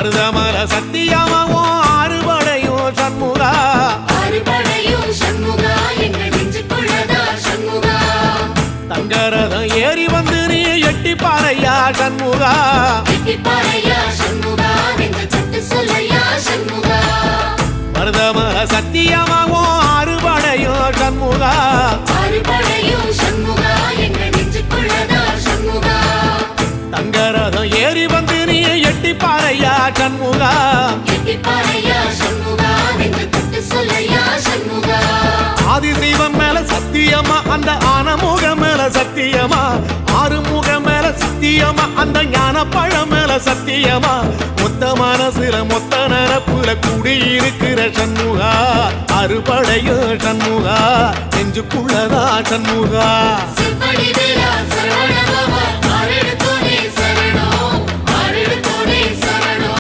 மருதமல சத்தியமாவும் ஆறுபடையும் சண்முகா தங்கரதம் ஏறி வந்து நீ எட்டிப்பாறையா சண்முகா மருதமல சத்தியமாவும் ஆறுபடையும் சண்முகா தங்கரதம் ஏறி வந்து நீ எட்டிப்பாறையா சண்முகா ஆதிசைவம் மேல சத்தியமா அந்த ஆனமுகம் மேல சத்தியமா ஆறுமுகம் மேல சத்தியமா அந்த ஞான பழம் மேல சத்தியமா மொத்த மனசுல மொத்த நரப்புல குடியிருக்கிற சண்முகா அறுபடையும் சண்முகா நெஞ்சுக்குள்ளதா சண்முகா